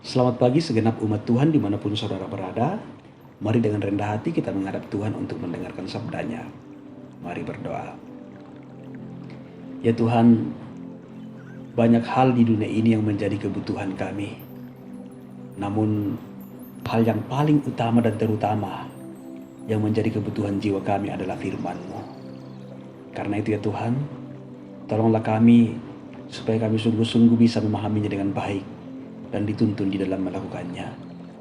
Selamat pagi segenap umat Tuhan dimanapun saudara berada. Mari dengan rendah hati kita menghadap Tuhan untuk mendengarkan sabdanya. Mari berdoa. Ya Tuhan, banyak hal di dunia ini yang menjadi kebutuhan kami. Namun hal yang paling utama dan terutama yang menjadi kebutuhan jiwa kami adalah firman-Mu. Karena itu ya Tuhan, tolonglah kami supaya kami sungguh-sungguh bisa memahaminya dengan baik dan dituntun di dalam melakukannya.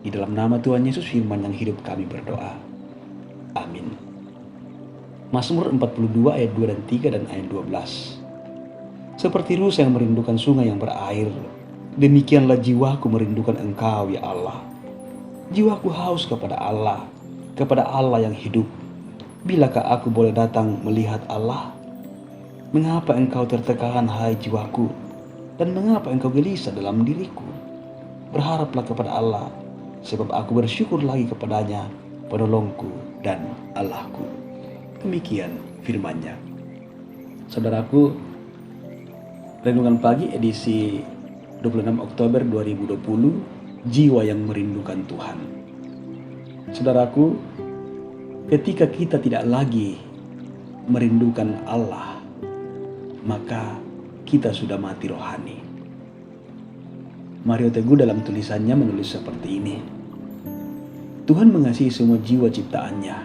Di dalam nama Tuhan Yesus firman yang hidup kami berdoa. Amin. Mazmur 42 ayat 2 dan 3 dan ayat 12. Seperti rusa yang merindukan sungai yang berair, demikianlah jiwaku merindukan Engkau ya Allah. Jiwaku haus kepada Allah yang hidup. Bilakah aku boleh datang melihat Allah? Mengapa engkau tertekan hai jiwaku? Dan mengapa engkau gelisah dalam diriku? Berharaplah kepada Allah, sebab aku bersyukur lagi kepadanya, penolongku dan Allahku. Demikian firman-Nya. Saudaraku, renungan pagi edisi 26 Oktober 2020, jiwa yang merindukan Tuhan. Saudaraku, ketika kita tidak lagi merindukan Allah, maka kita sudah mati rohani. Mario Teguh dalam tulisannya menulis seperti ini. Tuhan mengasihi semua jiwa ciptaannya.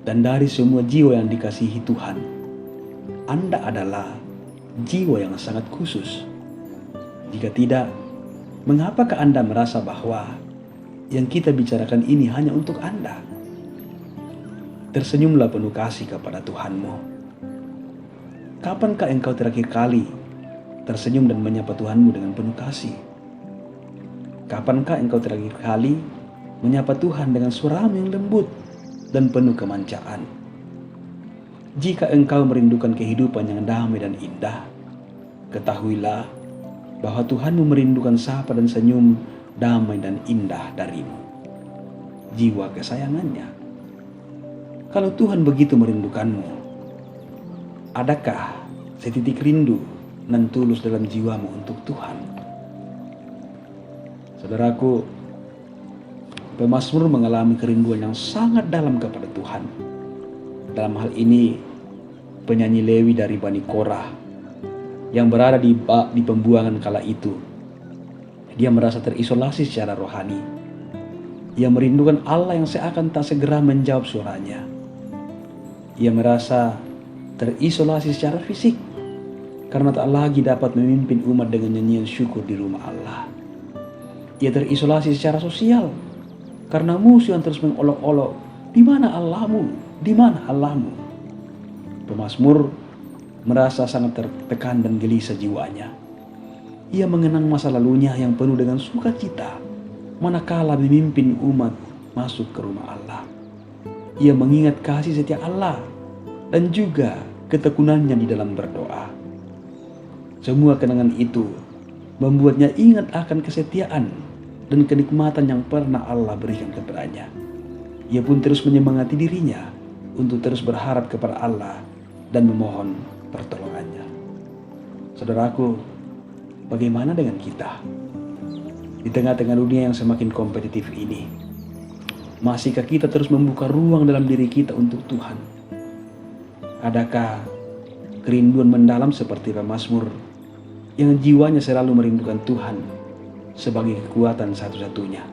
Dan dari semua jiwa yang dikasihi Tuhan, Anda adalah jiwa yang sangat khusus. Jika tidak, mengapakah Anda merasa bahwa yang kita bicarakan ini hanya untuk Anda? Tersenyumlah penuh kasih kepada Tuhanmu. Kapankah engkau terakhir kali tersenyum dan menyapa Tuhanmu dengan penuh kasih? Kapankah engkau terakhir kali menyapa Tuhan dengan suaramu yang lembut dan penuh kemancaan? Jika engkau merindukan kehidupan yang damai dan indah, ketahuilah bahwa Tuhanmu merindukan sapa dan senyum damai dan indah darimu, jiwa kesayangannya. Kalau Tuhan begitu merindukanmu, adakah setitik rindu dan tulus dalam jiwamu untuk Tuhan? Saudaraku, pemazmur mengalami kerinduan yang sangat dalam kepada Tuhan. Dalam hal ini, penyanyi Lewi dari Bani Korah yang berada di pembuangan kala itu, dia merasa terisolasi secara rohani. Ia merindukan Allah yang seakan tak segera menjawab suaranya. Ia merasa terisolasi secara fisik karena tak lagi dapat memimpin umat dengan nyanyian syukur di rumah Allah. Ia terisolasi secara sosial karena musuh yang terus mengolok-olok, "Di mana Allahmu? Di mana Allahmu?" Pemazmur merasa sangat tertekan dan gelisah jiwanya. Ia mengenang masa lalunya yang penuh dengan sukacita manakala memimpin umat masuk ke rumah Allah. Ia mengingat kasih setia Allah dan juga ketekunannya di dalam berdoa. Semua kenangan itu membuatnya ingat akan kesetiaan dan kenikmatan yang pernah Allah berikan kepadanya. Ia pun terus menyemangati dirinya untuk terus berharap kepada Allah dan memohon pertolongannya. Saudaraku, bagaimana dengan kita? Di tengah-tengah dunia yang semakin kompetitif ini, masihkah kita terus membuka ruang dalam diri kita untuk Tuhan? Adakah kerinduan mendalam seperti pemazmur yang jiwanya selalu merindukan Tuhan sebagai kekuatan satu-satunya?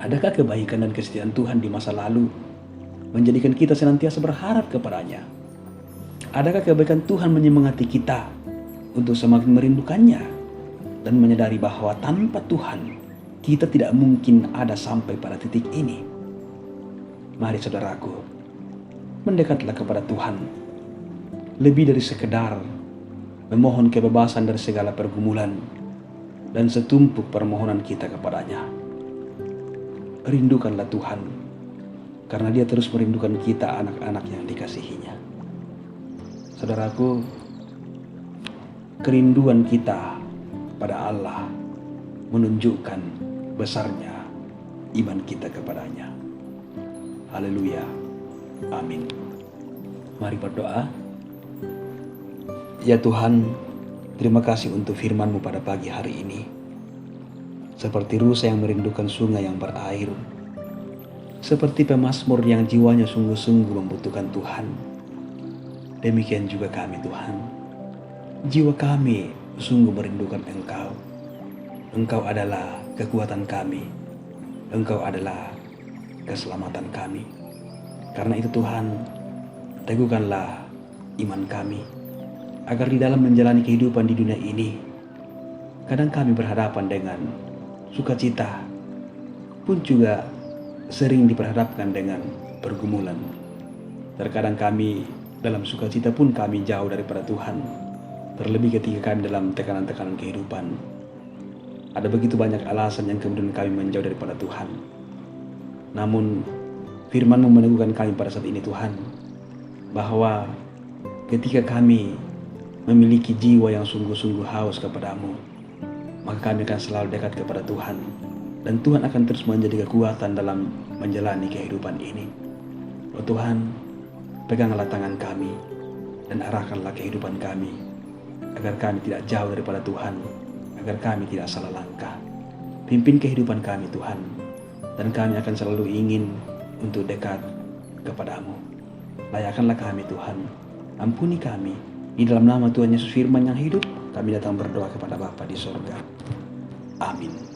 Adakah kebaikan dan kesetiaan Tuhan di masa lalu menjadikan kita senantiasa berharap kepadanya? Adakah kebaikan Tuhan menyemangati kita untuk semakin merindukannya dan menyadari bahwa tanpa Tuhan kita tidak mungkin ada sampai pada titik ini? Mari saudaraku, mendekatlah kepada Tuhan lebih dari sekedar memohon kebebasan dari segala pergumulan dan setumpuk permohonan kita kepadanya. Rindukanlah Tuhan, karena Dia terus merindukan kita, anak-anak yang dikasihinya. Saudaraku, kerinduan kita pada Allah menunjukkan besarnya iman kita kepadanya. Haleluya. Amin. Mari berdoa. Ya Tuhan, terima kasih untuk firman-Mu pada pagi hari ini. seperti rusa yang merindukan sungai yang berair, seperti pemazmur yang jiwanya sungguh-sungguh membutuhkan Tuhan. Demikian juga kami Tuhan, jiwa kami sungguh merindukan Engkau. Engkau adalah kekuatan kami, Engkau adalah keselamatan kami. Karena itu Tuhan, teguhkanlah iman kami, agar di dalam menjalani kehidupan di dunia ini, kadang kami berhadapan dengan sukacita, pun juga sering diperhadapkan dengan pergumulan. Terkadang kami dalam sukacita pun kami jauh daripada Tuhan, terlebih ketika kami dalam tekanan-tekanan kehidupan. Ada begitu banyak alasan yang kemudian kami menjauh daripada Tuhan. Namun firman-Mu meneguhkan kami pada saat ini Tuhan, bahwa ketika kami memiliki jiwa yang sungguh-sungguh haus kepada-Mu, maka kami akan selalu dekat kepada Tuhan, dan Tuhan akan terus menjadi kekuatan dalam menjalani kehidupan ini. Oh Tuhan, peganglah tangan kami dan arahkanlah kehidupan kami, agar kami tidak jauh daripada Tuhan, agar kami tidak salah langkah. Pimpin kehidupan kami Tuhan, dan kami akan selalu ingin untuk dekat kepada-Mu. Layakkanlah kami Tuhan, ampuni kami. Di dalam nama Tuhan Yesus Firman yang hidup, kami datang berdoa kepada Bapa di sorga. Amin.